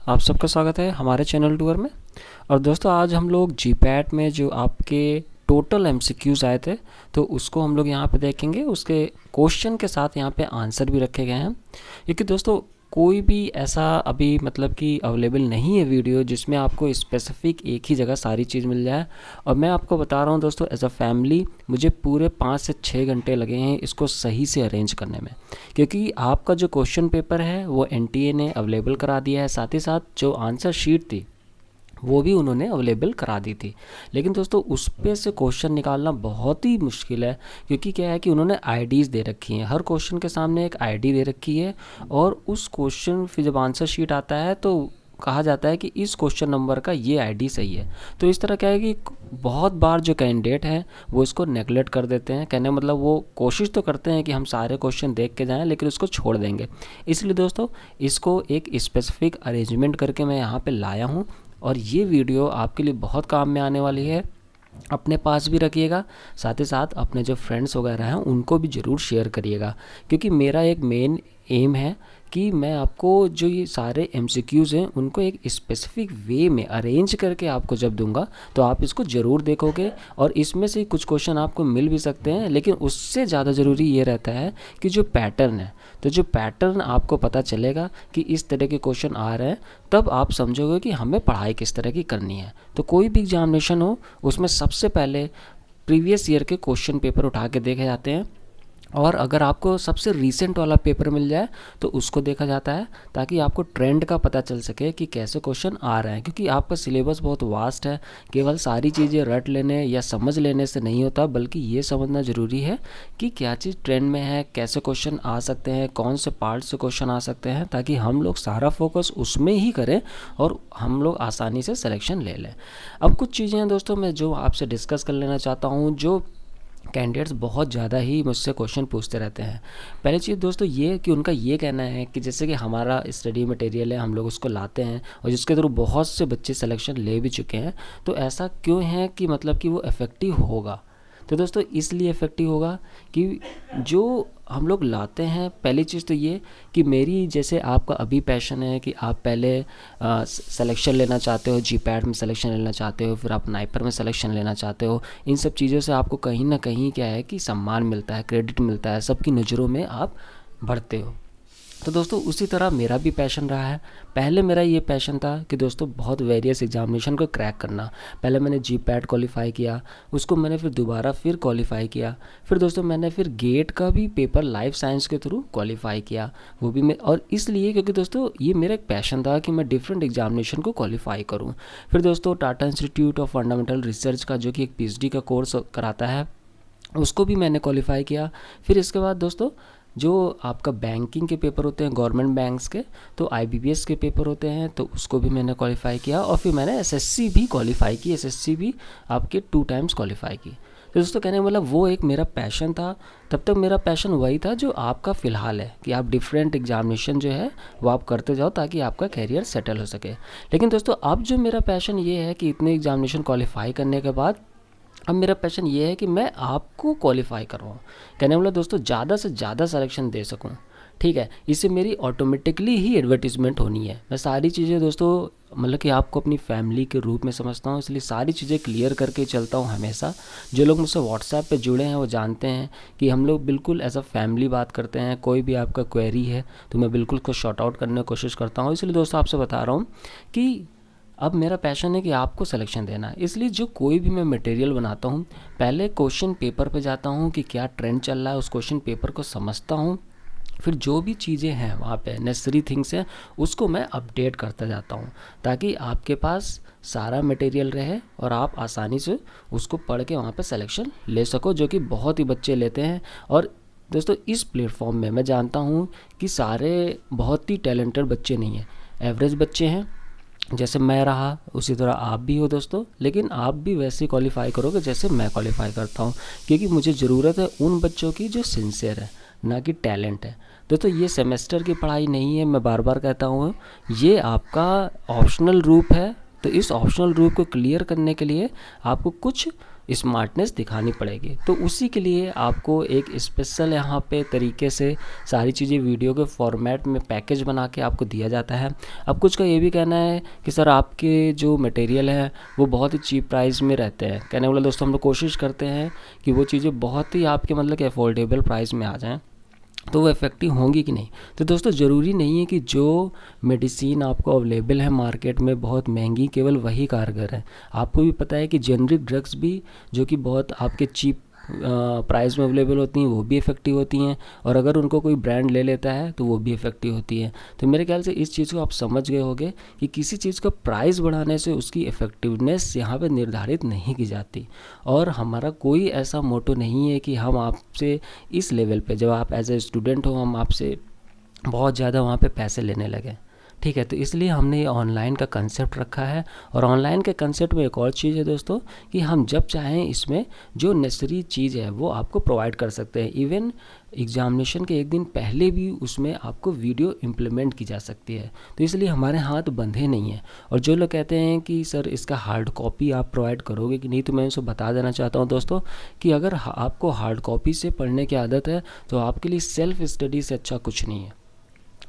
आप सबका स्वागत है हमारे चैनल टूर में। और दोस्तों आज हम लोग जीपैट में जो आपके टोटल एमसीक्यूज़ आए थे तो उसको हम लोग यहाँ पे देखेंगे। उसके क्वेश्चन के साथ यहाँ पे आंसर भी रखे गए हैं, क्योंकि दोस्तों कोई भी ऐसा अभी मतलब कि अवेलेबल नहीं है वीडियो जिसमें आपको स्पेसिफिक एक ही जगह सारी चीज़ मिल जाए। और मैं आपको बता रहा हूँ दोस्तों, एज अ फैमिली मुझे पूरे 5 से 6 घंटे लगे हैं इसको सही से अरेंज करने में, क्योंकि आपका जो क्वेश्चन पेपर है वो एनटीए ने अवेलेबल करा दिया है, साथ ही साथ जो आंसर शीट थी वो भी उन्होंने अवेलेबल करा दी थी। लेकिन दोस्तों उस पे से क्वेश्चन निकालना बहुत ही मुश्किल है, क्योंकि क्या है कि उन्होंने आईडीज़ दे रखी हैं, हर क्वेश्चन के सामने एक आईडी दे रखी है। और उस क्वेश्चन फिर जब आंसर शीट आता है तो कहा जाता है कि इस क्वेश्चन नंबर का ये आईडी सही है। तो इस तरह क्या है कि बहुत बार जो कैंडिडेट हैं वो इसको नेगलेक्ट कर देते हैं। कहने मतलब वो कोशिश तो करते हैं कि हम सारे क्वेश्चन देख के जाएं, लेकिन उसको छोड़ देंगे। इसलिए दोस्तों इसको एक स्पेसिफिक अरेंजमेंट करके मैं यहाँ पे लाया हूँ, और ये वीडियो आपके लिए बहुत काम में आने वाली है। अपने पास भी रखिएगा, साथ ही साथ अपने जो फ्रेंड्स वगैरह हैं उनको भी ज़रूर शेयर करिएगा, क्योंकि मेरा एक मेन एम है कि मैं आपको जो ये सारे एमसीक्यूज़ हैं उनको एक स्पेसिफिक वे में अरेंज करके आपको जब दूंगा तो आप इसको ज़रूर देखोगे। और इसमें से कुछ क्वेश्चन आपको मिल भी सकते हैं, लेकिन उससे ज़्यादा ज़रूरी ये रहता है कि जो पैटर्न है, तो जो पैटर्न आपको पता चलेगा कि इस तरह के क्वेश्चन आ रहे हैं, तब आप समझोगे कि हमें पढ़ाई किस तरह की करनी है। तो कोई भी एग्जामिनेशन हो उसमें सबसे पहले प्रीवियस ईयर के क्वेश्चन पेपर उठा के देखे जाते हैं, और अगर आपको सबसे रीसेंट वाला पेपर मिल जाए तो उसको देखा जाता है, ताकि आपको ट्रेंड का पता चल सके कि कैसे क्वेश्चन आ रहे हैं। क्योंकि आपका सिलेबस बहुत वास्ट है, केवल सारी चीज़ें रट लेने या समझ लेने से नहीं होता, बल्कि ये समझना ज़रूरी है कि क्या चीज़ ट्रेंड में है, कैसे क्वेश्चन आ सकते हैं, कौन से पार्ट से क्वेश्चन आ सकते हैं, ताकि हम लोग सारा फोकस उसमें ही करें और हम लोग आसानी से सिलेक्शन ले लें। अब कुछ चीज़ें हैं दोस्तों मैं जो आपसे डिस्कस कर लेना चाहता हूँ, जो कैंडिडेट्स बहुत ज़्यादा ही मुझसे क्वेश्चन पूछते रहते हैं। पहली चीज़ दोस्तों ये कि उनका ये कहना है कि जैसे कि हमारा स्टडी मटेरियल है, हम लोग उसको लाते हैं और जिसके थ्रू बहुत से बच्चे सिलेक्शन ले भी चुके हैं, तो ऐसा क्यों है कि मतलब कि वो इफ़ेक्टिव होगा। तो दोस्तों इसलिए इफ़ेक्टिव होगा कि जो हम लोग लाते हैं, पहली चीज़ तो ये कि मेरी जैसे आपका अभी पैशन है कि आप पहले सिलेक्शन लेना चाहते हो, जीपैट में सिलेक्शन लेना चाहते हो, फिर आप नाइपर में सिलेक्शन लेना चाहते हो। इन सब चीज़ों से आपको कहीं ना कहीं क्या है कि सम्मान मिलता है, क्रेडिट मिलता है, सबकी नज़रों में आप बढ़ते हो। तो दोस्तों उसी तरह मेरा भी पैशन रहा है। पहले मेरा ये पैशन था कि दोस्तों बहुत वेरियस एग्जामिनेशन को क्रैक करना। पहले मैंने जीपैट क्वालिफाई किया, उसको मैंने फिर दोबारा फिर क्वालिफाई किया, फिर दोस्तों मैंने फिर गेट का भी पेपर लाइफ साइंस के थ्रू क्वालिफाई किया, वो भी मैं, और इसलिए क्योंकि दोस्तों ये मेरा एक पैशन था कि मैं डिफरेंट एग्जामिनेशन को क्वालिफाई करूँ। फिर दोस्तों Tata institute of fundamental research का जो कि एक पीएचडी का कोर्स कराता है, उसको भी मैंने क्वालिफाई किया। फिर इसके बाद दोस्तों जो आपका बैंकिंग के पेपर होते हैं गवर्नमेंट बैंक्स के, तो आईबीपीएस के पेपर होते हैं, तो उसको भी मैंने क्वालिफाई किया। और फिर मैंने एसएससी भी क्वालिफाई की, एसएससी भी आपके 2 टाइम्स क्वालिफाई की। तो दोस्तों कहने मतलब वो एक मेरा पैशन था। तब तक मेरा पैशन वही था जो आपका फ़िलहाल है, कि आप डिफरेंट एग्जामिनेशन जो है वो आप करते जाओ ताकि आपका कैरियर सेटल हो सके। लेकिन दोस्तों अब जो मेरा पैशन ये है कि इतने एग्जामिनेशन क्वालिफाई करने के बाद अब मेरा पैशन ये है कि मैं आपको क्वालिफाई करवाऊँ, कहने वाला दोस्तों ज़्यादा से ज़्यादा सिलेक्शन दे सकूँ। ठीक है, इससे मेरी ऑटोमेटिकली ही एडवर्टीज़मेंट होनी है। मैं सारी चीज़ें दोस्तों मतलब कि आपको अपनी फैमिली के रूप में समझता हूँ, इसलिए सारी चीज़ें क्लियर करके चलता हूँ हमेशा। जो लोग मुझसे व्हाट्सएप पे जुड़े हैं वो जानते हैं कि हम लोग बिल्कुल एज अ फैमिली बात करते हैं। कोई भी आपका क्वेरी है तो मैं बिल्कुल उसको शॉर्ट आउट करने की कोशिश करता हूँ। इसलिए दोस्तों आपसे बता रहा हूँ कि अब मेरा पैशन है कि आपको सिलेक्शन देना है। इसलिए जो कोई भी मैं मटेरियल बनाता हूँ, पहले क्वेश्चन पेपर पे जाता हूँ कि क्या ट्रेंड चल रहा है, उस क्वेश्चन पेपर को समझता हूँ, फिर जो भी चीज़ें हैं वहाँ पे नेसेसरी थिंग्स हैं उसको मैं अपडेट करता जाता हूँ, ताकि आपके पास सारा मटेरियल रहे और आप आसानी से उसको पढ़ के वहाँ पे सिलेक्शन ले सको, जो कि बहुत ही बच्चे लेते हैं। और दोस्तों इस प्लेटफॉर्म में मैं जानता हूँ कि सारे बहुत ही टैलेंटेड बच्चे नहीं हैं, एवरेज बच्चे हैं। जैसे मैं रहा उसी तरह आप भी हो दोस्तों, लेकिन आप भी वैसे क्वालिफाई करोगे जैसे मैं क्वालिफाई करता हूँ, क्योंकि मुझे ज़रूरत है उन बच्चों की जो सिंसियर है, ना कि टैलेंट है। दोस्तों ये सेमेस्टर की पढ़ाई नहीं है, मैं बार बार कहता हूँ, ये आपका ऑप्शनल रूप है। तो इस ऑप्शनल रूप को क्लियर करने के लिए आपको कुछ स्मार्टनेस दिखानी पड़ेगी। तो उसी के लिए आपको एक स्पेशल यहाँ पे तरीके से सारी चीज़ें वीडियो के फॉर्मेट में पैकेज बना के आपको दिया जाता है। अब कुछ का ये भी कहना है कि सर आपके जो मटेरियल है वो बहुत ही चीप प्राइस में रहते हैं। कहने वाला दोस्तों हम लोग कोशिश करते हैं कि वो चीज़ें बहुत ही आपके मतलब कि अफोर्डेबल प्राइस में आ जाएँ, तो वो इफ़ेक्टिव होंगी कि नहीं। तो दोस्तों ज़रूरी नहीं है कि जो मेडिसिन आपको अवेलेबल है मार्केट में बहुत महंगी केवल वही कारगर है। आपको भी पता है कि जेनरिक ड्रग्स भी जो कि बहुत आपके चीप प्राइस में अवेलेबल होती हैं वो भी इफ़ेक्टिव होती हैं, और अगर उनको कोई ब्रांड ले लेता है तो वो भी इफ़ेक्टिव होती है। तो मेरे ख्याल से इस चीज़ को आप समझ गए होंगे कि किसी चीज़ का प्राइस बढ़ाने से उसकी इफ़ेक्टिवनेस यहाँ पे निर्धारित नहीं की जाती। और हमारा कोई ऐसा मोटो नहीं है कि हम आपसे इस लेवल पे, जब आप एज ए स्टूडेंट हो, हम आपसे बहुत ज़्यादा वहाँ पे पैसे लेने लगे। ठीक है, तो इसलिए हमने ये ऑनलाइन का कंसेप्ट रखा है। और ऑनलाइन के कंसेप्ट में एक और चीज़ है दोस्तों कि हम जब चाहें इसमें जो नेसेसरी चीज़ है वो आपको प्रोवाइड कर सकते हैं। इवन एग्जामिनेशन के एक दिन पहले भी उसमें आपको वीडियो इम्प्लीमेंट की जा सकती है। तो इसलिए हमारे हाथ बंधे नहीं हैं। और जो लोग कहते हैं कि सर इसका हार्ड कॉपी आप प्रोवाइड करोगे कि नहीं, तो मैं उसको बता देना चाहता हूँ दोस्तों कि अगर आपको हार्ड कॉपी से पढ़ने की आदत है तो आपके लिए सेल्फ स्टडी से अच्छा कुछ नहीं है।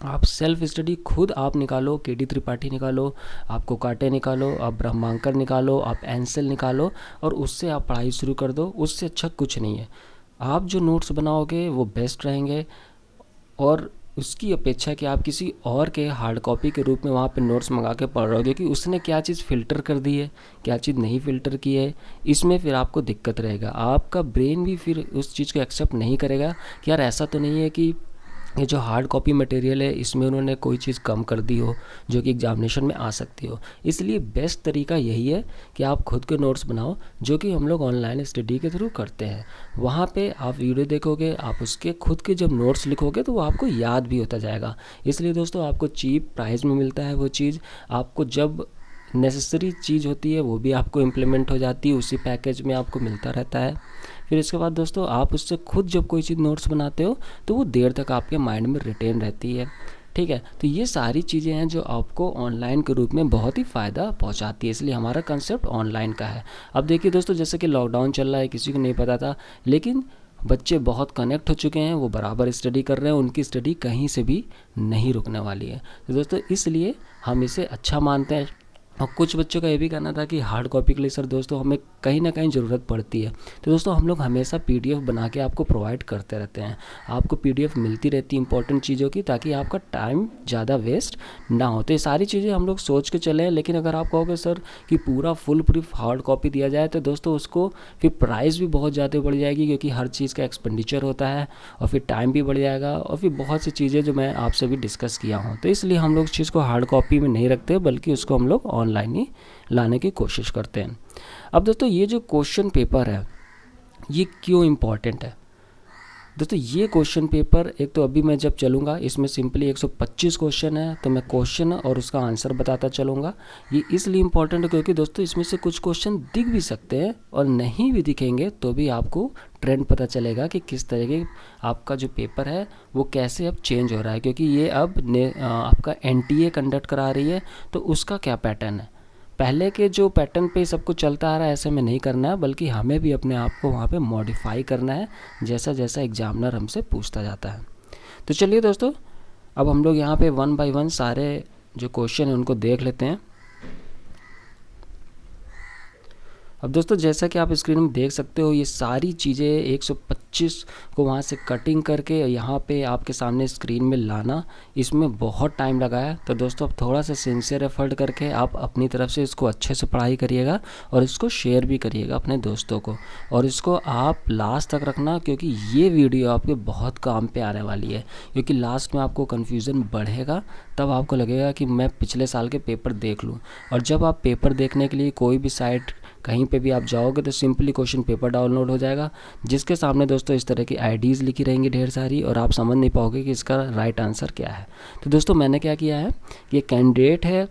आप सेल्फ स्टडी खुद आप निकालो, केडी त्रिपाठी निकालो, आप कोकाटे निकालो, आप ब्रह्मांकर निकालो, आप एंसेल निकालो, और उससे आप पढ़ाई शुरू कर दो। उससे अच्छा कुछ नहीं है। आप जो नोट्स बनाओगे वो बेस्ट रहेंगे, और उसकी अपेक्षा कि आप किसी और के हार्ड कॉपी के रूप में वहाँ पे नोट्स मंगा के पढ़ रहे हो कि उसने क्या चीज़ फ़िल्टर कर दी है, क्या चीज़ नहीं फ़िल्टर की है, इसमें फिर आपको दिक्कत रहेगा। आपका ब्रेन भी फिर उस चीज़ को एक्सेप्ट नहीं करेगा कि यार ऐसा तो नहीं है कि ये जो हार्ड कॉपी मटेरियल है इसमें उन्होंने कोई चीज़ कम कर दी हो जो कि एग्जामिनेशन में आ सकती हो। इसलिए बेस्ट तरीका यही है कि आप खुद के नोट्स बनाओ, जो कि हम लोग ऑनलाइन स्टडी के थ्रू करते हैं। वहाँ पे आप वीडियो देखोगे, आप उसके खुद के जब नोट्स लिखोगे तो वो आपको याद भी होता जाएगा। इसलिए दोस्तों आपको चीप प्राइस में मिलता है वो चीज़। आपको जब नेसेसरी चीज़ होती है वो भी आपको इम्प्लीमेंट हो जाती है, उसी पैकेज में आपको मिलता रहता है। फिर इसके बाद दोस्तों आप उससे खुद जब कोई चीज़ नोट्स बनाते हो तो वो देर तक आपके माइंड में रिटेन रहती है। ठीक है, तो ये सारी चीज़ें हैं जो आपको ऑनलाइन के रूप में बहुत ही फ़ायदा पहुंचाती है। इसलिए हमारा कंसेप्ट ऑनलाइन का है। अब देखिए दोस्तों, जैसे कि लॉकडाउन चल रहा है, किसी को नहीं पता था, लेकिन बच्चे बहुत कनेक्ट हो चुके हैं, वो बराबर स्टडी कर रहे हैं, उनकी स्टडी कहीं से भी नहीं रुकने वाली है। तो दोस्तों इसलिए हम इसे अच्छा मानते हैं। और कुछ बच्चों का ये भी कहना था कि हार्ड कॉपी के लिए सर दोस्तों हमें कहीं ना कहीं ज़रूरत पड़ती है। तो दोस्तों हम लोग हमेशा पीडीएफ बना के आपको प्रोवाइड करते रहते हैं। आपको पीडीएफ मिलती रहती है इंपॉर्टेंट चीज़ों की, ताकि आपका टाइम ज़्यादा वेस्ट ना हो। तो ये सारी चीज़ें हम लोग सोच के चले हैं। लेकिन अगर आप कहोगे सर कि पूरा फुल प्रूफ हार्ड कॉपी दिया जाए तो दोस्तों उसको फिर प्राइस भी बहुत ज़्यादा बढ़ जाएगी, क्योंकि हर चीज़ का एक्सपेंडिचर होता है, और फिर टाइम भी बढ़ जाएगा, और फिर बहुत सी चीज़ें जो मैं आपसे भी डिस्कस किया हूँ। तो इसलिए हम लोग इस चीज़ को हार्ड कॉपी में नहीं रखते, बल्कि उसको हम लोग ऑनलाइन ही लाने की कोशिश करते हैं। अब दोस्तों ये जो क्वेश्चन पेपर है ये क्यों इम्पॉर्टेंट है? दोस्तों ये क्वेश्चन पेपर, एक तो अभी मैं जब चलूँगा इसमें सिंपली 125 क्वेश्चन है, तो मैं क्वेश्चन और उसका आंसर बताता चलूँगा। ये इसलिए इम्पॉर्टेंट है क्योंकि दोस्तों इसमें से कुछ क्वेश्चन दिख भी सकते हैं, और नहीं भी दिखेंगे तो भी आपको ट्रेंड पता चलेगा कि किस तरह के आपका जो पेपर है वो कैसे अब चेंज हो रहा है। क्योंकि ये अब आपका एनटीए कंडक्ट करा रही है, तो उसका क्या पैटर्न है। पहले के जो पैटर्न पे सब कुछ चलता आ रहा है ऐसे में नहीं करना है, बल्कि हमें भी अपने आप को वहाँ पे मॉडिफाई करना है जैसा जैसा एग्जामिनर हमसे पूछता जाता है। तो चलिए दोस्तों, अब हम लोग यहाँ पे 1 बाय 1 सारे जो क्वेश्चन हैं उनको देख लेते हैं। अब दोस्तों जैसा कि आप स्क्रीन में देख सकते हो, ये सारी चीज़ें 125 को वहाँ से कटिंग करके यहाँ पे आपके सामने स्क्रीन में लाना, इसमें बहुत टाइम लगा है। तो दोस्तों आप थोड़ा सा सिंसियर एफर्ट करके आप अपनी तरफ से इसको अच्छे से पढ़ाई करिएगा, और इसको शेयर भी करिएगा अपने दोस्तों को, और इसको आप लास्ट तक रखना, क्योंकि ये वीडियो आपके बहुत काम पे आने वाली है। क्योंकि लास्ट में आपको कन्फ्यूज़न बढ़ेगा, तब आपको लगेगा कि मैं पिछले साल के पेपर देख लूँ। और जब आप पेपर देखने के लिए कोई भी साइट कहीं पे भी आप जाओगे तो सिंपली क्वेश्चन पेपर डाउनलोड हो जाएगा, जिसके सामने दोस्तों इस तरह की आईडीज़ लिखी रहेंगी ढेर सारी, और आप समझ नहीं पाओगे कि इसका राइट आंसर क्या है। तो दोस्तों मैंने क्या किया है, ये कैंडिडेट है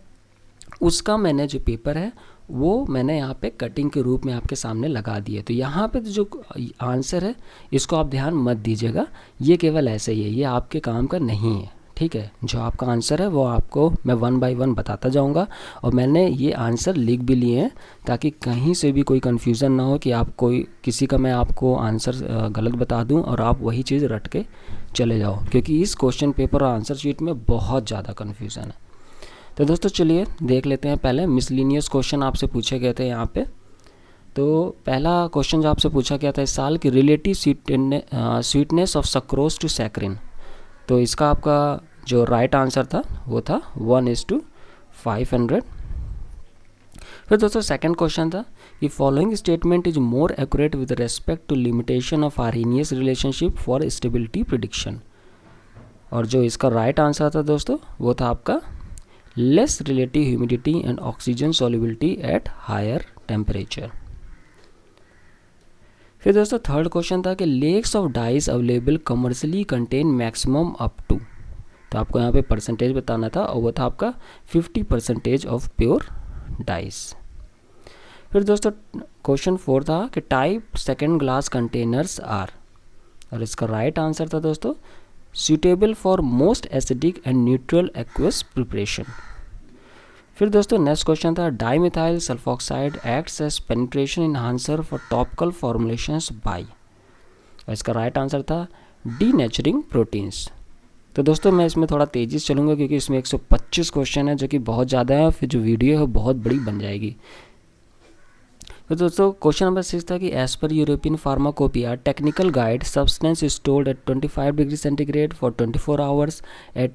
उसका मैंने जो पेपर है वो मैंने यहाँ पे कटिंग के रूप में आपके सामने लगा दिए। तो यहाँ पे जो आंसर है इसको आप ध्यान मत दीजिएगा, ये केवल ऐसे ही है, ये आपके काम का नहीं है। ठीक है। जो आपका आंसर है वो आपको मैं 1 बाय 1 बताता जाऊंगा, और मैंने ये आंसर लिख भी लिए हैं ताकि कहीं से भी कोई कन्फ्यूज़न ना हो कि आप कोई किसी का मैं आपको आंसर गलत बता दूं और आप वही चीज़ रट के चले जाओ, क्योंकि इस क्वेश्चन पेपर और आंसर शीट में बहुत ज़्यादा कन्फ्यूज़न है। तो दोस्तों चलिए देख लेते हैं। पहले मिसलिनियस क्वेश्चन आपसे पूछे गए थे यहाँ पे। तो पहला क्वेश्चन जो आपसे पूछा गया था इस साल की relative sweetness of sucrose to saccharin. तो इसका आपका जो राइट आंसर था वो था 1:500। फिर दोस्तों सेकंड क्वेश्चन था कि following statement is more accurate with respect to limitation of Arrhenius relationship for stability prediction. और जो इसका राइट आंसर था दोस्तों वो था आपका less relative humidity and oxygen solubility at higher temperature. फिर दोस्तों थर्ड क्वेश्चन था कि lakes of dyes available commercially contain maximum up to. तो आपको यहाँ पे परसेंटेज बताना था और वो था आपका 50% ऑफ प्योर डाइस। फिर दोस्तों क्वेश्चन 4 था कि type second glass containers are, और इसका राइट आंसर था दोस्तों suitable for most acidic and neutral aqueous preparation। फिर दोस्तों नेक्स्ट क्वेश्चन था dimethyl sulfoxide acts as penetration enhancer for topical formulations by, और इसका राइट आंसर था डीनेचरिंग प्रोटीन्स। तो दोस्तों मैं इसमें थोड़ा तेज़ी से चलूँगा क्योंकि इसमें 125 क्वेश्चन है जो कि बहुत ज़्यादा है, फिर जो वीडियो है बहुत बड़ी बन जाएगी। तो दोस्तों क्वेश्चन नंबर 6 था कि as per European pharmacopoeia technical guide substance stored at 25 degree centigrade for 24 hours at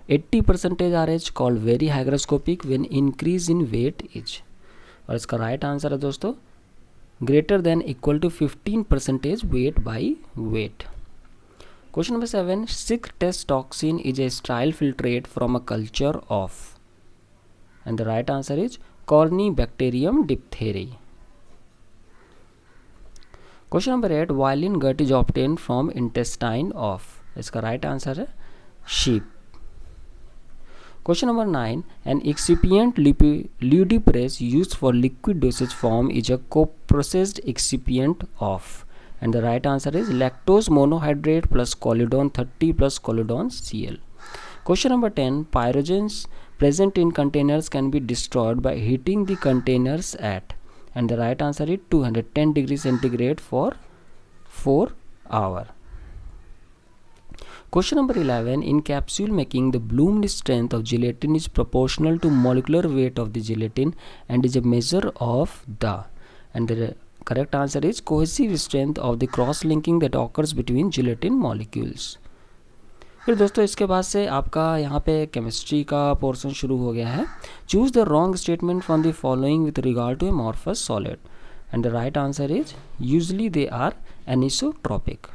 80% RH called very hygroscopic when increase in weight is, और इसका राइट आंसर है दोस्तों greater than equal to 15% weight by weight. Question number 7 Schick test toxin is a sterile filtrate from a culture of, and the right answer is Corynebacterium diphtheriae. Question number 8 violin gut is obtain from intestine of, इसका right answer है sheep. Question number 9 an excipient Ludipress used for liquid dosage form is a co-processed excipient of, and the right answer is lactose monohydrate plus Collidone 30 plus Collidone Cl। Question number 10 pyrogens present in containers can be destroyed by heating the containers at, and the right answer is 210 degrees centigrade for 4 hours। Question number 11 in capsule making the Bloom strength of gelatin is proportional to molecular weight of the gelatin and is a measure of the, and the correct answer is cohesive strength of the cross linking that occurs between gelatin molecules। फिर दोस्तों इसके बाद से आपका यहाँ पे chemistry का portion शुरू हो गया है। Choose the wrong statement from the following with regard to amorphous solid, and the right answer is usually they are anisotropic.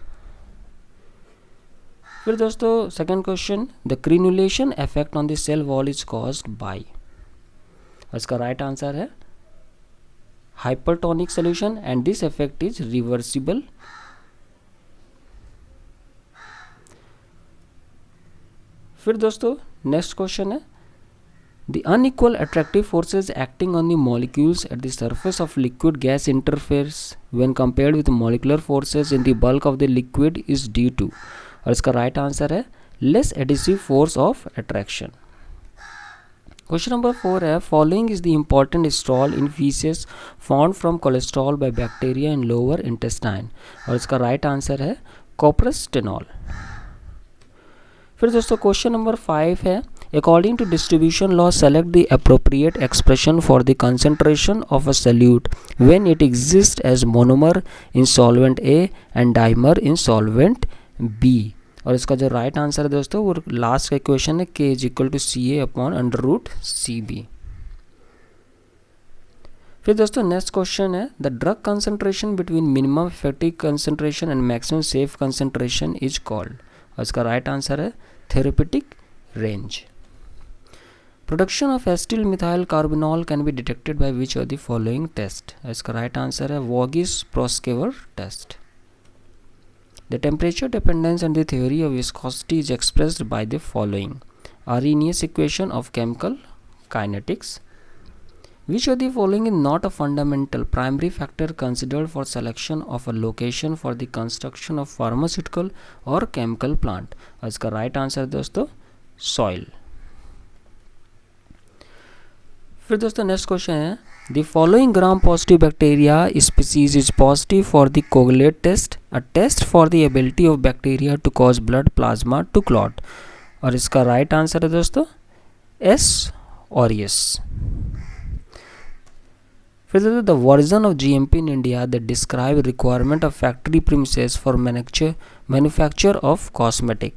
फिर दोस्तों second question the crenulation effect on the cell wall is caused by, इसका right answer है hypertonic solution and this effect is reversible। फिर दोस्तों next question है the unequal attractive forces acting on the molecules at the surface of liquid gas interface when compared with molecular forces in the bulk of the liquid is due to, और इसका right answer है less adhesive force of attraction। Question number 4 है following is the important stall in faeces found from cholesterol by bacteria in lower intestine, और इसका right answer है कॉपरस्टेनॉल। फिर दोस्तों question number 5 है according to distribution law select the appropriate expression for the concentration of a solute when it exist as monomer in solvent A and dimer in solvent B, और इसका जो right answer है दोस्तों वो last का equation है k is equal to CA/√CB। फिर दोस्तों नेक्स्ट क्वेश्चन है the drug concentration between minimum effective concentration and maximum safe concentration is called, और इसका राइट आंसर है therapeutic range. Production of acetyl methyl carbinol can be detected by which of the following test, इसका right answer है Voges Proskauer test. The temperature dependence and the theory of viscosity is expressed by the following Arrhenius equation of chemical kinetics। Which of the following is not a fundamental primary factor considered for selection of a location for the construction of pharmaceutical or chemical plant, और इसका right answer दोस्तों soil. फिर दोस्तों next question है, the following gram positive bacteria species is positive for the coagulate test, a test for the ability of bacteria to cause blood plasma to clot. और इसका right answer है दोस्तों S aureus. फिर दोस्तों the version of GMP in India that describe requirement of factory premises for manufacture of cosmetic.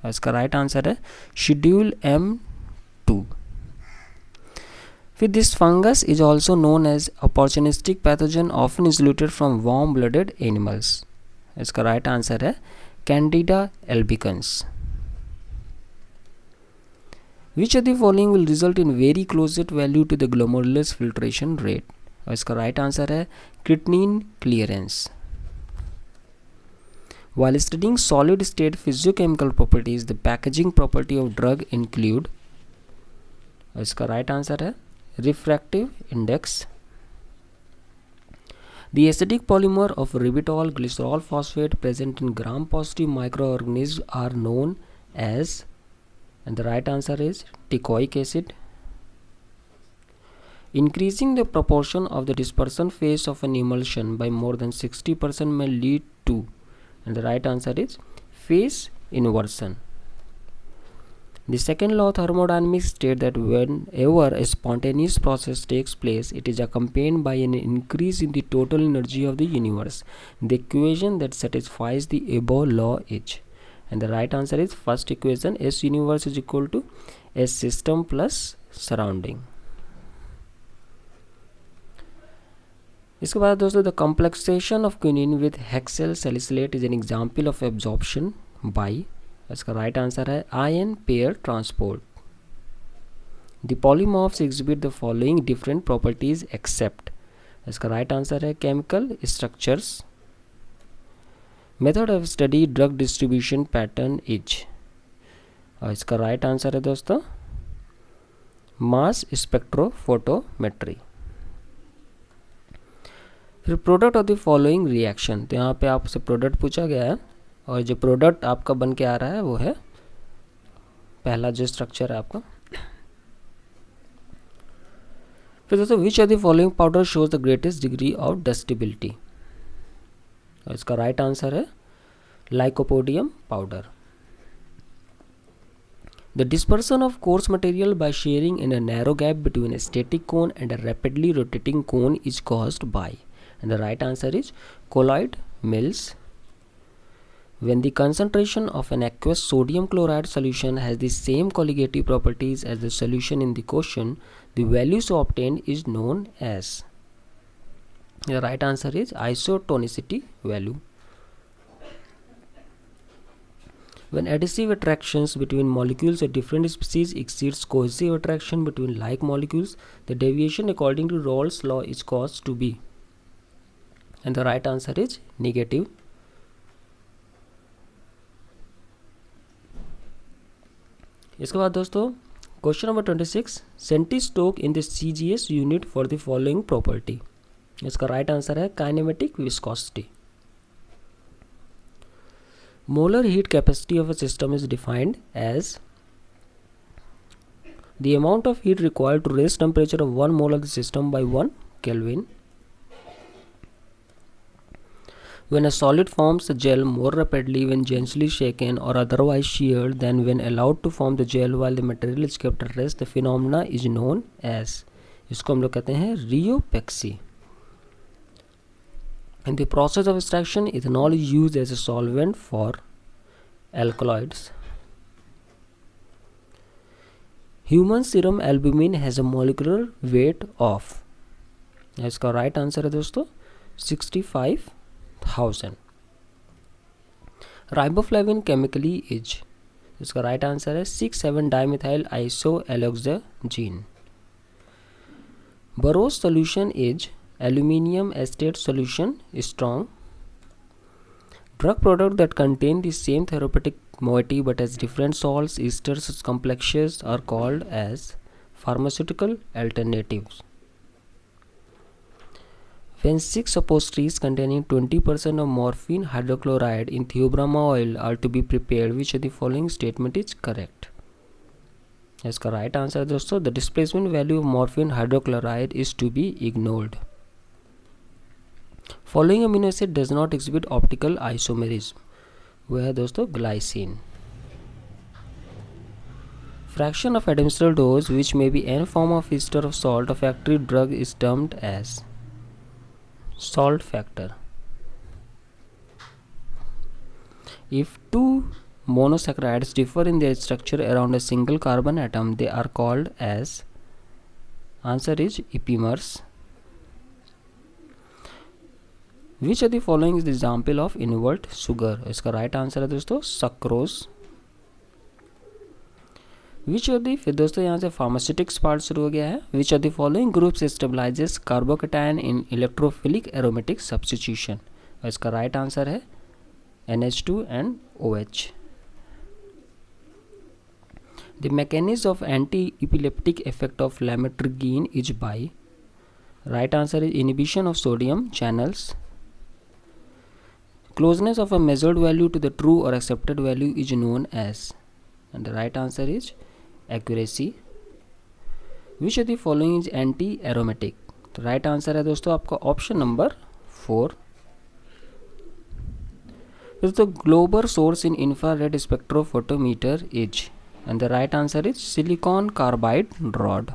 इसका right answer है schedule M2. फिर this fungus is also known as opportunistic pathogen often isolated from warm blooded animals. इसका right answer है Candida albicans. Which of the following will result in very closest value to the glomerulus filtration rate. और इसका right answer है creatinine clearance. While studying solid state physiochemical properties, the packaging property of drug include. इसका right answer है refractive index. The acidic polymer of ribitol glycerol phosphate present in gram positive microorganisms are known as, and the right answer is teichoic acid. Increasing the proportion of the dispersion phase of an emulsion by more than 60% may lead to, and the right answer is phase inversion. The second law of thermodynamics states that whenever a spontaneous process takes place, it is accompanied by an increase in the total energy of the universe. The equation that satisfies the above law is, and the right answer is first equation, S universe is equal to S system plus surrounding. इसके बाद दोस्तों the complexation of quinine with hexyl salicylate is an example of absorption by. इसका right answer है ion pair transport. The polymorphs exhibit the following different properties except. इसका right answer है chemical structures. Method of study drug distribution pattern is. और इसका right answer है दोस्तों mass spectrophotometry. फिर product of the following reaction, तो यहाँ पे आपसे प्रोडक्ट पूछा गया है और जो प्रोडक्ट आपका बन के आ रहा है वो है पहला जो स्ट्रक्चर है आपका. फिर दोस्तों which of the following powder shows the greatest degree of dustability. और इसका राइट आंसर है lycopodium powder. The dispersion of coarse material by shearing in a narrow gap between a static cone and a rapidly rotating cone is caused by, and the right answer is colloid mills. When the concentration of an aqueous sodium chloride solution has the same colligative properties as the solution in the question, the value so obtained is known as. The right answer is isotonicity value. When adhesive attractions between molecules of different species exceeds cohesive attraction between like molecules, the deviation according to Rolle's law is caused to be. And the right answer is negative. इसके बाद दोस्तों question number 26, centistoke in the CGS unit for the following property. इसका right answer है kinematic viscosity. Molar heat capacity of a system is defined as the amount of heat required to raise temperature of 1 mole of the system by 1 Kelvin. When a solid forms a gel more rapidly when gently shaken or otherwise sheared than when allowed to form the gel while the material is kept at rest, the phenomena is known as. इसको हम लोग कहते हैं rheopexy. In the process of extraction, ethanol is used as a solvent for alkaloids. Human serum albumin has a molecular weight of. इसका right answer है दोस्तों 65,000. Riboflavin chemically is. इसका right answer है 6,7-dimethyl isoalloxagene. Burow's solution is aluminium acetate solution strong. Drug product that contain the same therapeutic moiety but has different salts, esters, complexes are called as pharmaceutical alternatives. When 6 suppositories containing 20% of morphine hydrochloride in theobroma oil are to be prepared, which of the following statement is correct? इसका right answer है दोस्तों, the displacement value of morphine hydrochloride is to be ignored. Following amino acid does not exhibit optical isomerism. वह है दोस्तों glycine. Fraction of administered dose which may be n form of ester of salt of active drug is termed as salt factor. If two monosaccharides differ in their structure around a single carbon atom, they are called as, answer is epimers. Which of the following is the example of invert sugar? इसका right answer है दोस्तों sucrose. Which of the, फिर दोस्तों यहाँ से pharmaceutics part शुरू हो गया है. Which of the following groups stabilizes carbocation in electrophilic aromatic substitution. और इसका राइट आंसर है NH2 and OH. The mechanism of anti epileptic effect of lamotrigine is by. Right answer is inhibition of sodium channels. Closeness of a measured value to the true or accepted value is known as. And the right answer is accuracy. Which of the following is anti-aromatic? तो right answer है दोस्तों आपका option number 4. दोस्तों global source in infrared spectrophotometer is, and the right answer is silicon carbide rod.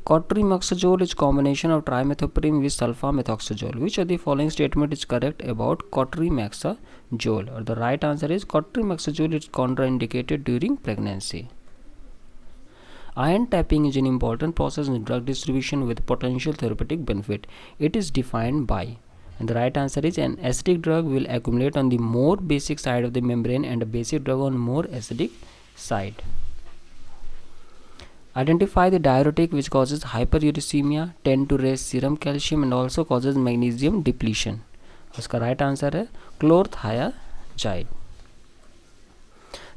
Cotrimoxazole is combination of trimethoprim with sulfamethoxazole. Which of the following statement is correct about cotrimoxazole? Or the right answer is cotrimoxazole is contraindicated during pregnancy. Iron tapping is an important process in drug distribution with potential therapeutic benefit. It is defined by, and the right answer is an acidic drug will accumulate on the more basic side of the membrane and a basic drug on more acidic side. Identify the diuretic which causes hyperuricemia, tend to raise serum calcium and also causes magnesium depletion. उसका right answer है chlorothiazide.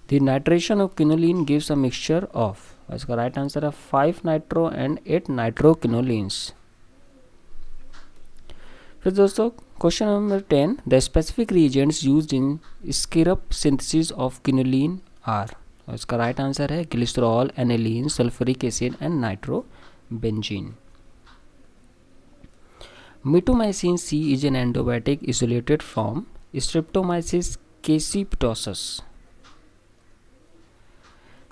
The nitration of quinoline gives a mixture of, इसका right answer है 5 nitro and 8 nitroquinolines. फिर दोस्तों question number 10, the specific reagents used in scirp synthesis of quinoline are. और इसका right answer है glycerol, aniline, sulphuric acid and nitrobenzene. Mitomycin C is an antibiotic isolated from Streptomyces caseiptosus.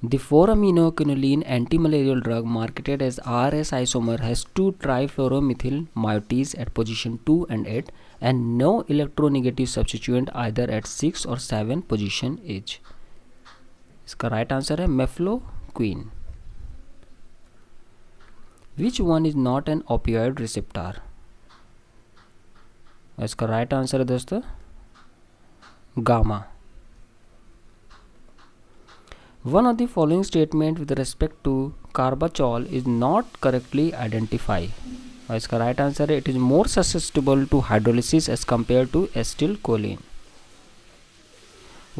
The 4-aminoquinoline antimalarial drug marketed as RS isomer has 2 trifluoromethyl moieties at position 2 and 8 and no electronegative substituent either at 6 or 7 position each. इसका right answer है mefloquine. Which one is not an opioid receptor. इसका right answer है दोस्तों gamma. One of the following statement with respect to carbachol is not correctly identify. और इसका right answer है it is more susceptible to hydrolysis as compare to acetylcholine.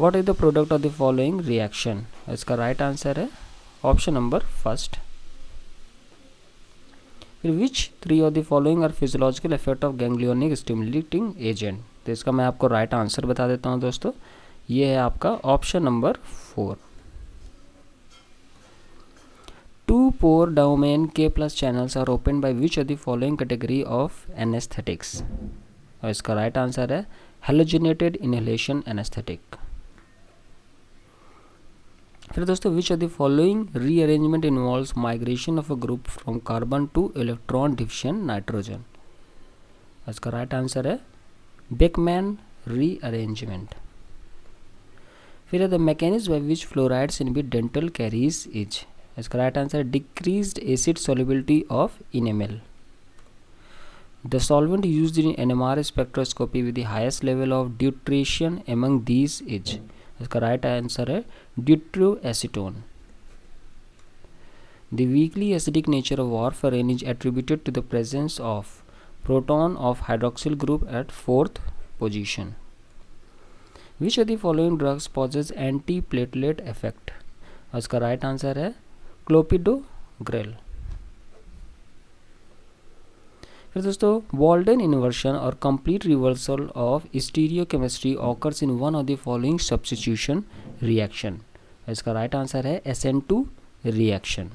What is the product of the following reaction? इसका right answer है option number 1. फिर which 3 of the following are physiological effect of ganglionic stimulating agent? तो इसका मैं आपको right answer बता देता हूँ दोस्तों, ये है आपका option number 4. 2 pore domain K+ channels are opened by which of the following category of anesthetics? और इसका राइट आंसर है halogenated inhalation anesthetic. फिर दोस्तों which of the following rearrangement involves migration of a group from carbon to electron deficient nitrogen. इसका right answer है Beckmann rearrangement. फिर the mechanism by which fluorides inhibit dental caries is. इसका right answer decreased acid solubility of enamel. The solvent used in NMR spectroscopy with the highest level of deuteration among these is. इसका right answer है deuteroacetone. The weakly acidic nature of warfarin is attributed to the presence of proton of hydroxyl group at 4th position. Which of the following drugs possess anti platelet effect. इसका right answer है clopidogrel. फिर दोस्तों Walden inversion or complete reversal of stereochemistry occurs in one of the following substitution reaction. इसका right answer है SN2 reaction.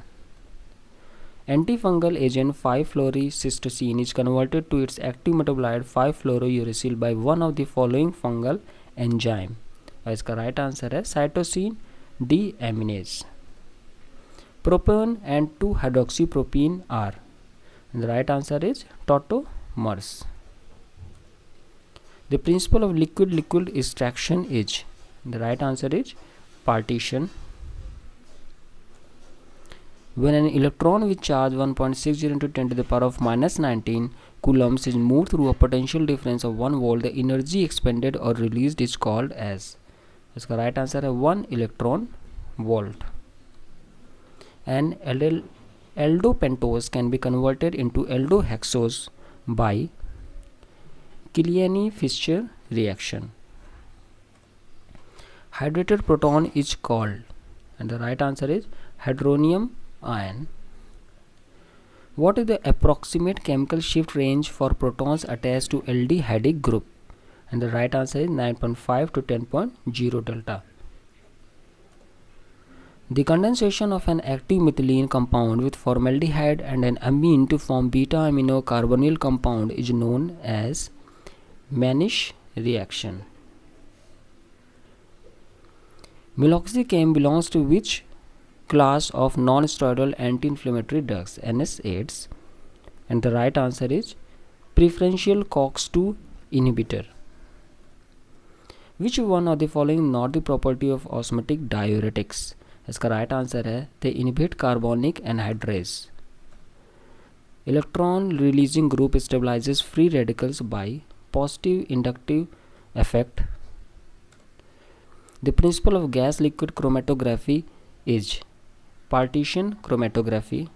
Antifungal agent 5-fluorocysteine is converted to its active metabolite 5-fluorouracil by one of the following fungal enzyme। और इसका right answer है cytosine deaminase. Propane and 2-hydroxypropene are, and the right answer is tautomers। The principle of liquid-liquid extraction is, the right answer is partition। When an electron with charge 1.60 into 10 to the power of minus 19 coulombs is moved through a potential difference of 1 volt, the energy expended or released is called as, इसका right answer है 1 electron volt। And aldopentose can be converted into aldohexose by Killian-Fischer reaction। Hydrated proton is called, and the right answer is hydronium ion। What is the approximate chemical shift range for protons attached to aldehydic group? And the right answer is 9.5 to 10.0 delta। The condensation of an active methylene compound with formaldehyde and an amine to form beta amino carbonyl compound is known as Manish reaction। Meloxicam belongs to which class of non-steroidal anti-inflammatory drugs? NSAIDs, and the right answer is preferential COX-2 inhibitor। Which one of the following not the property of osmotic diuretics? इसका right answer है they inhibit carbonic anhydrase। Electron releasing group stabilizes free radicals by positive inductive effect। The principle of gas liquid chromatography is partition chromatography।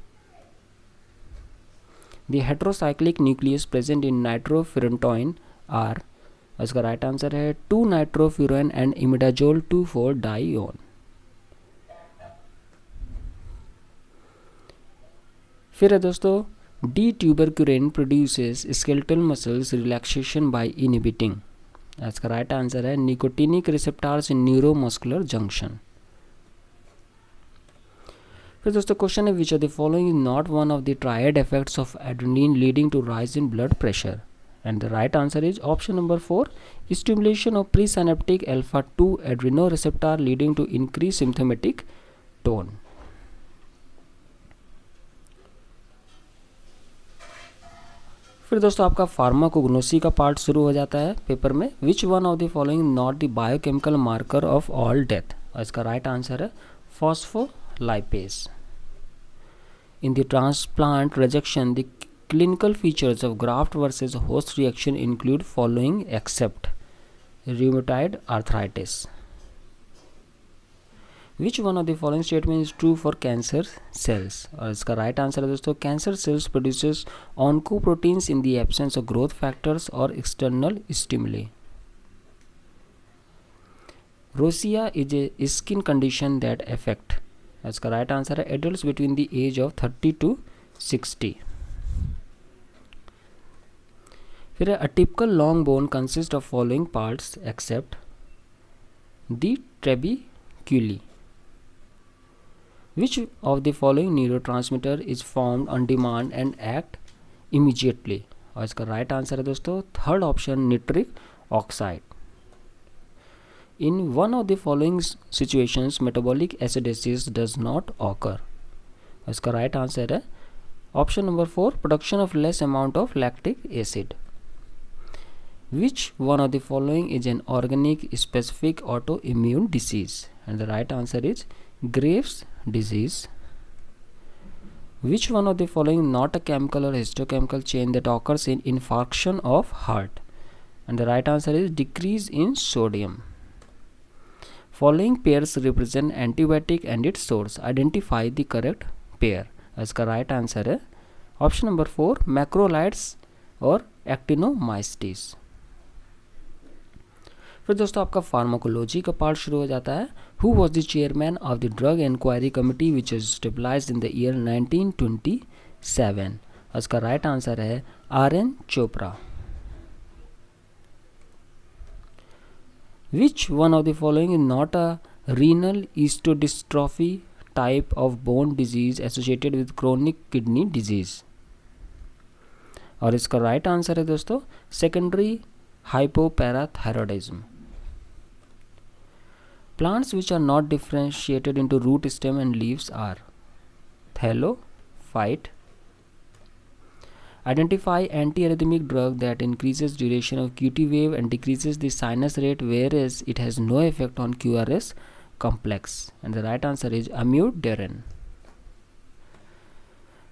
The heterocyclic nucleus present in nitrofurantoin are, इसका right answer है 2-nitrofuran and imidazole 2,4-dione। फिर है दोस्तों D-tuberculin produces skeletal muscles relaxation by inhibiting, इसका right answer है nicotinic receptors in neuromuscular junction. फिर दोस्तों question है which are the following is not one of the triad effects of adrenaline leading to rise in blood pressure? And the right answer is option number 4 stimulation of pre synaptic alpha 2 adreno receptor leading to increase sympathetic tone. फिर दोस्तों आपका pharmacognosy का part शुरू हो जाता है paper में। Which one of the following not the biochemical marker of all death? और इसका राइट आंसर है phospholipase। In the transplant rejection, the clinical features of graft versus host reaction include following except rheumatoid arthritis। Which one of the following statement is true for cancer cells? और इसका right answer है दोस्तों cancer cells produces oncoproteins in the absence of growth factors or external stimuli। Rosacea is a skin condition that affect, इसका right answer है adults between the age of 30 to 60। फिर a typical long bone consists of following parts except the trabeculae। Which of the following neurotransmitter is formed on demand and act immediately? और इसका right answer है दोस्तों third option nitric oxide. In one of the following situations, metabolic acidosis does not occur। इसका right answer है option number 4 production of less amount of lactic acid. Which one of the following is an organic specific autoimmune disease? And the right answer is Graves' disease। Which one of the following not a chemical or histochemical change that occurs in infarction of heart? And the right answer is decrease in sodium। Following pairs represent antibiotic and its source, identify the correct pair। इसका right answer है option number 4 macrolides और actinomycetes. फिर दोस्तों आपका pharmacology का part शुरू हो जाता है। Who was the chairman of the drug inquiry committee which is stabilized in the year 1927? इसका राइट आंसर है RN Chopra. Which one of the following is not a renal histodystrophy type of bone disease associated with chronic kidney disease। और इसका right answer है दोस्तों secondary hypoparathyroidism। Plants which are not differentiated into root, stem and leaves are thallophyte। Identify antiarrhythmic drug that increases duration of QT wave and decreases the sinus rate whereas it has no effect on QRS complex, and the right answer is amiodarone।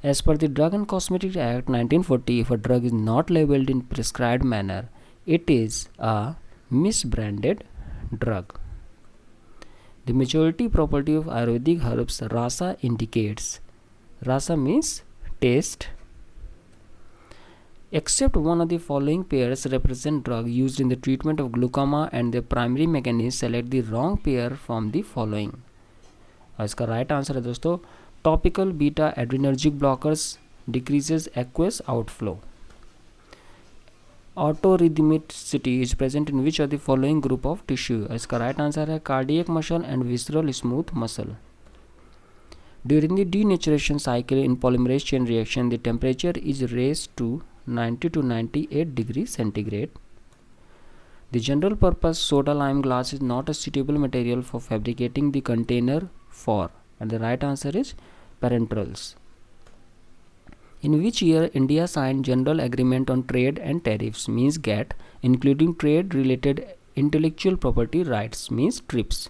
As per the Drug and Cosmetic Act 1940, if a drug is not labeled in prescribed manner, it is a misbranded drug। The majority property of Ayurvedic herbs rasa indicates, rasa means taste, except one of the following pairs represent drug used in the treatment of glaucoma and their primary mechanism, select the wrong pair from the following। और इसका right answer है दोस्तों topical beta adrenergic blockers decreases aqueous outflow. Autorhythmicity is present in which of the following group of tissue? इसका right answer है cardiac muscle and visceral smooth muscle. During the denaturation cycle in polymerase chain reaction, the temperature is raised to 90 to 98 degrees centigrade। The general purpose soda lime glass is not a suitable material for fabricating the container for, and the right answer is parenterals। In which year India signed General Agreement on Trade and Tariffs means GATT, including trade related intellectual property rights means TRIPS।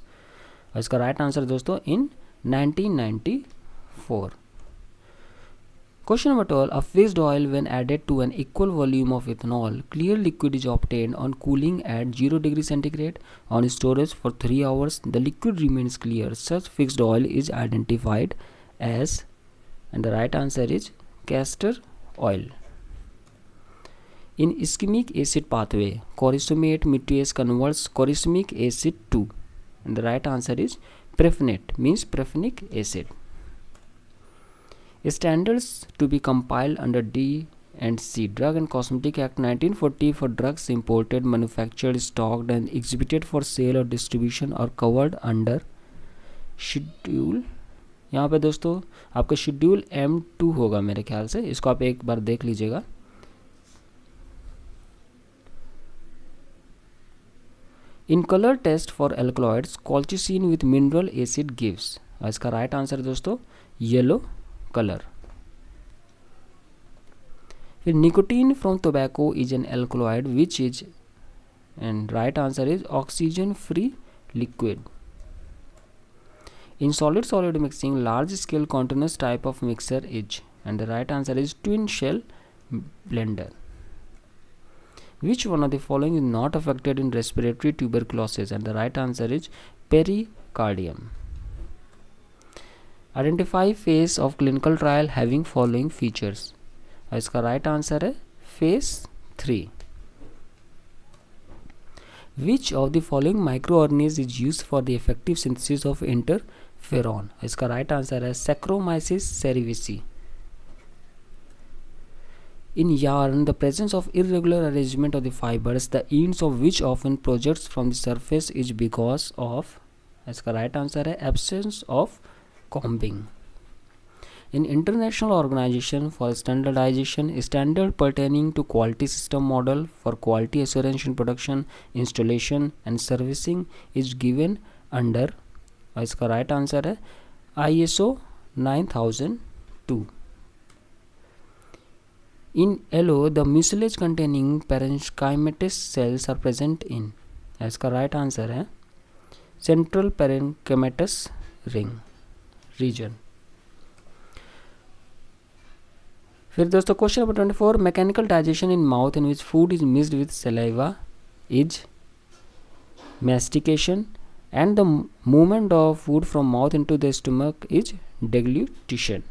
और इसका right answer दोस्तों इन 1994। Question number 12, a fixed oil when added to an equal volume of ethanol, clear liquid is obtained on cooling at 0 degree centigrade, on storage for 3 hours, the liquid remains clear, such fixed oil is identified as, and the right answer is castor oil। In ischemic acid pathway, corisomate mutase converts corysmic acid to, and the right answer is prefenate means prefenic acid। Standards to be compiled under D and C, Drug and Cosmetic Act 1940 for drugs imported, manufactured, stocked and exhibited for sale or distribution are covered under schedule। यहाँ पे दोस्तों आपका schedule M2 होगा मेरे ख्याल से, इसको आप एक बार देख लीजिएगा। In color test for alkaloids, colchicine with mineral acid gives, इसका राइट आंसर दोस्तों येलो कलर। फिर nicotine from tobacco is an alkaloid which is, and right answer is oxygen free liquid. In solid-solid mixing, large-scale continuous type of mixer is, and the right answer is twin shell blender। Which one of the following is not affected in respiratory tuberculosis, and the right answer is pericardium। Identify phase of clinical trial having following features, इसका right answer है phase 3। Which of the following microRNAs is used for the effective synthesis of interferon, इसका right answer है Saccharomyces cerevisiae। In yarn, the presence of irregular arrangement of the fibers, the ends of which often projects from the surface is because of, इसका right answer है absence of combing। In International Organization for Standardization, standard pertaining to quality system model for quality assurance in production, installation and servicing is given under, इसका right answer है ISO 9002। In yellow, the mucilage containing parenchymatous cells are present in, इसका right answer है central parenchymatous region। फिर दोस्तों question number 24, mechanical digestion in mouth in which food is mixed with saliva is mastication and the movement of food from mouth into the stomach is deglutition।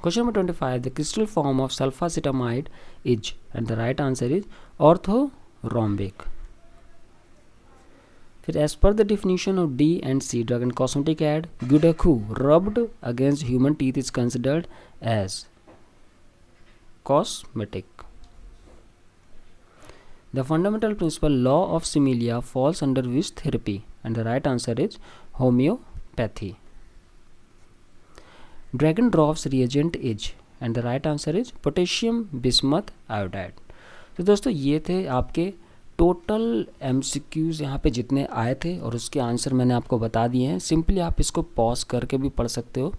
Question number 25, the crystal form of sulfacetamide is, and the right answer is orthorhombic। फिर as per the definition of D and C, Drug and Cosmetic Act, Gudaku rubbed against human teeth is considered as cosmetic। The fundamental principle law of similia falls under which therapy? And the right answer is homeopathy. Dragon drops reagent is? And the right answer is potassium bismuth iodide. तो दोस्तों ये थे आपके total MCQs यहाँ पे जितने आए थे और उसके आंसर मैंने आपको बता दिए हैं. सिंपली आप इसको पॉज करके भी पढ़ सकते हो.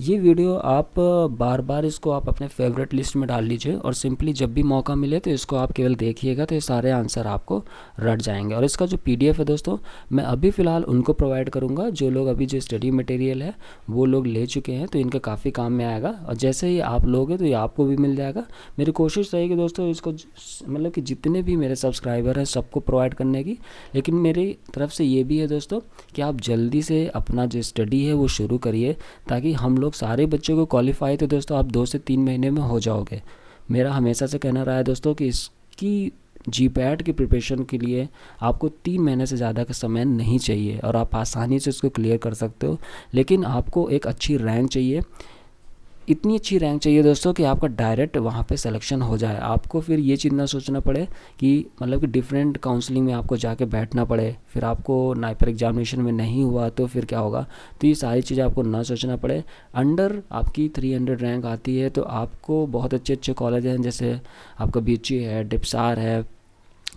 ये वीडियो आप बार बार इसको आप अपने फेवरेट लिस्ट में डाल लीजिए और सिंपली जब भी मौका मिले तो इसको आप केवल देखिएगा तो ये सारे आंसर आपको रट जाएंगे. और इसका जो पीडीएफ है दोस्तों मैं अभी फ़िलहाल उनको प्रोवाइड करूँगा जो लोग अभी जो स्टडी मटेरियल है वो लोग ले चुके हैं, तो इनके काफ़ी काम में आएगा. और जैसे ही आप लोगे तो ये आपको भी मिल जाएगा. मेरी कोशिश रहेगी दोस्तों इसको मतलब कि जितने भी मेरे सब्सक्राइबर हैं सबको प्रोवाइड करने की. लेकिन मेरी तरफ से ये भी है दोस्तों कि आप जल्दी से अपना जो स्टडी है वो शुरू करिए ताकि हम लोग सारे बच्चों को क्वालिफाई तो दोस्तों आप 2 से 3 महीने में हो जाओगे. मेरा हमेशा से कहना रहा है दोस्तों कि इसकी जीपैट की प्रिपरेशन के लिए आपको 3 महीने से ज़्यादा का समय नहीं चाहिए और आप आसानी से इसको क्लियर कर सकते हो. लेकिन आपको एक अच्छी रैंक चाहिए, इतनी अच्छी रैंक चाहिए दोस्तों कि आपका डायरेक्ट वहाँ पे सिलेक्शन हो जाए. आपको फिर ये चीज़ ना सोचना पड़े कि मतलब कि डिफरेंट काउंसलिंग में आपको जाके बैठना पड़े, फिर आपको नाइपर एग्जामिनेशन में नहीं हुआ तो फिर क्या होगा. तो ये सारी चीज़ें आपको ना सोचना पड़े. अंडर आपकी 300 रैंक आती है तो आपको बहुत अच्छे अच्छे कॉलेज हैं, जैसे आपका बीची है, डिप्सार है,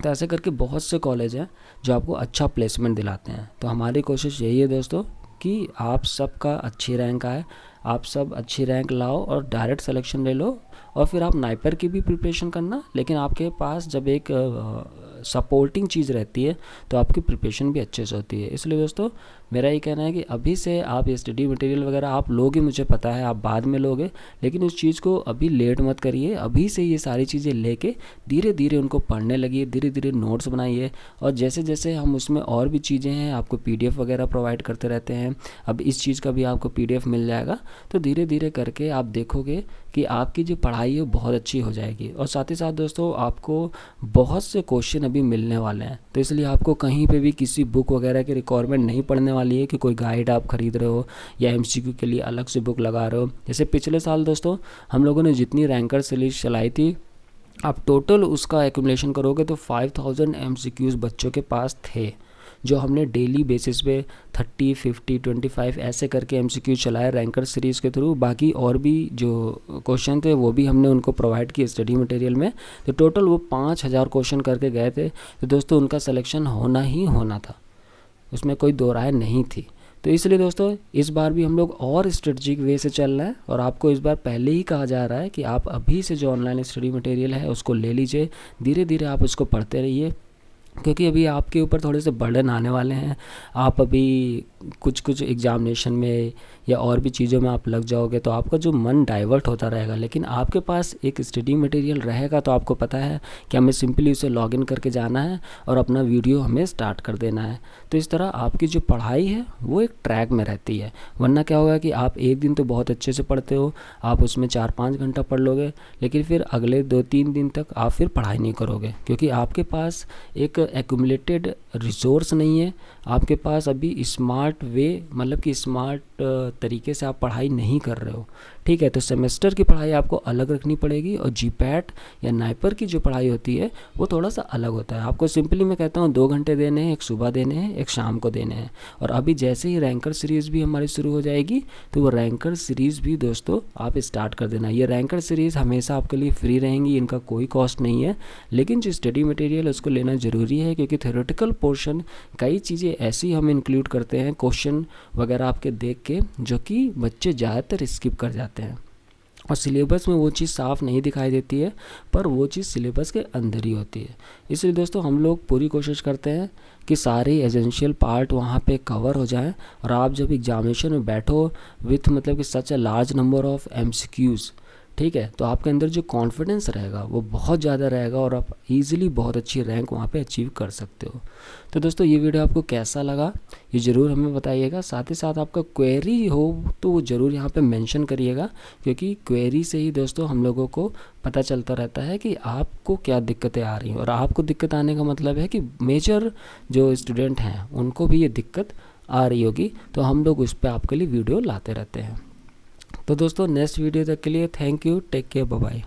तो ऐसे करके बहुत से कॉलेज हैं जो आपको अच्छा प्लेसमेंट दिलाते हैं. तो हमारी कोशिश यही है दोस्तों कि आप सबका अच्छी रैंक आए, आप सब अच्छी रैंक लाओ और डायरेक्ट सिलेक्शन ले लो. और फिर आप नाइपर की भी प्रिपरेशन करना, लेकिन आपके पास जब एक सपोर्टिंग चीज़ रहती है तो आपकी प्रिपरेशन भी अच्छे से होती है. इसलिए दोस्तों मेरा ये कहना है कि अभी से आप ये स्टडी मटेरियल वगैरह आप लोगे, मुझे पता है आप बाद में लोगे, लेकिन उस चीज़ को अभी लेट मत करिए. अभी से ये सारी चीज़ें लेके धीरे धीरे उनको पढ़ने लगिए, धीरे धीरे नोट्स बनाइए. और जैसे जैसे हम उसमें और भी चीज़ें हैं आपको पीडीएफ वगैरह प्रोवाइड करते रहते हैं. अब इस चीज़ का भी आपको पीडीएफ मिल जाएगा. तो धीरे धीरे करके आप देखोगे कि आपकी जो पढ़ाई है बहुत अच्छी हो जाएगी. और साथ ही साथ दोस्तों आपको बहुत से क्वेश्चन अभी मिलने वाले हैं, तो इसलिए आपको कहीं पे भी किसी बुक वगैरह की रिक्वायरमेंट नहीं पड़ने वाली है कि कोई गाइड आप खरीद रहे हो या एमसीक्यू के लिए अलग से बुक लगा रहे हो. जैसे पिछले साल दोस्तों हम लोगों ने जितनी रैंकर सीरीज चलाई थी, आप टोटल उसका एक्यूमुलेशन करोगे तो 5000 एमसीक्यूज़ बच्चों के पास थे जो हमने डेली बेसिस पे 30, 50, 25 ऐसे करके एमसीक्यू चलाए रैंकर सीरीज़ के थ्रू. बाकी और भी जो क्वेश्चन थे वो भी हमने उनको प्रोवाइड किए स्टडी मटेरियल में. तो टोटल वो 5000 क्वेश्चन करके गए थे. तो दोस्तों उनका सिलेक्शन होना ही होना था, उसमें कोई दो राय नहीं थी. तो इसलिए दोस्तों इस बार भी हम लोग और स्ट्रेटजिक वे से चल रहे हैं और आपको इस बार पहले ही कहा जा रहा है कि आप अभी से जो ऑनलाइन स्टडी मटेरियल है उसको ले लीजिए. धीरे धीरे आप उसको पढ़ते रहिए क्योंकि अभी आपके ऊपर थोड़े से बर्डन आने वाले हैं. आप अभी कुछ एग्जामिनेशन में या और भी चीज़ों में आप लग जाओगे तो आपका जो मन डाइवर्ट होता रहेगा. लेकिन आपके पास एक स्टडी मटेरियल रहेगा तो आपको पता है कि हमें सिंपली उसे लॉगिन करके जाना है और अपना वीडियो हमें स्टार्ट कर देना है. तो इस तरह आपकी जो पढ़ाई है वो एक ट्रैक में रहती है. वरना क्या होगा कि आप एक दिन तो बहुत अच्छे से पढ़ते हो, आप उसमें 4-5 घंटा पढ़ लोगे, लेकिन फिर अगले 2-3 दिन तक आप फिर पढ़ाई नहीं करोगे क्योंकि आपके पास एक एक्यूमुलेटेड रिसोर्स नहीं है. आपके पास अभी स्मार्ट वे मतलब कि स्मार्ट तरीके से आप पढ़ाई नहीं कर रहे हो. ठीक है, तो सेमेस्टर की पढ़ाई आपको अलग रखनी पड़ेगी और जीपैट या नाइपर की जो पढ़ाई होती है वो थोड़ा सा अलग होता है. आपको सिंपली मैं कहता हूँ 2 घंटे देने हैं, एक सुबह देने हैं, एक शाम को देने हैं. और अभी जैसे ही रैंकर सीरीज़ भी हमारी शुरू हो जाएगी तो वो रैंकर सीरीज़ भी दोस्तों आप स्टार्ट कर देना. ये रैंकर सीरीज़ हमेशा आपके लिए फ्री रहेंगी, इनका कोई कॉस्ट नहीं है. लेकिन जो स्टडी मटेरियल उसको लेना ज़रूरी है क्योंकि थ्योरेटिकल पोर्शन कई चीज़ें ऐसी हम इंक्लूड करते हैं क्वेश्चन वगैरह आपके देख के जो कि बच्चे ज़्यादातर स्किप कर जाते हैं और सिलेबस में वो चीज़ साफ़ नहीं दिखाई देती है, पर वो चीज़ सिलेबस के अंदर ही होती है. इसलिए दोस्तों हम लोग पूरी कोशिश करते हैं कि सारे एसेंशियल पार्ट वहाँ पे कवर हो जाएं और आप जब एग्जामिनेशन में बैठो विथ मतलब कि such a large number of MCQs, ठीक है, तो आपके अंदर जो कॉन्फिडेंस रहेगा वो बहुत ज़्यादा रहेगा और आप इजीली बहुत अच्छी रैंक वहाँ पे अचीव कर सकते हो. तो दोस्तों ये वीडियो आपको कैसा लगा ये ज़रूर हमें बताइएगा. साथ ही साथ आपका क्वेरी हो तो वो ज़रूर यहाँ पे मेंशन करिएगा क्योंकि क्वेरी से ही दोस्तों हम लोगों को पता चलता रहता है कि आपको क्या दिक्कतें आ रही हैं. और आपको दिक्कत आने का मतलब है कि मेजर जो स्टूडेंट हैं उनको भी ये दिक्कत आ रही होगी, तो हम लोग उस पर आपके लिए वीडियो लाते रहते हैं. तो दोस्तों नेक्स्ट वीडियो तक के लिए thank you, take care, bye bye.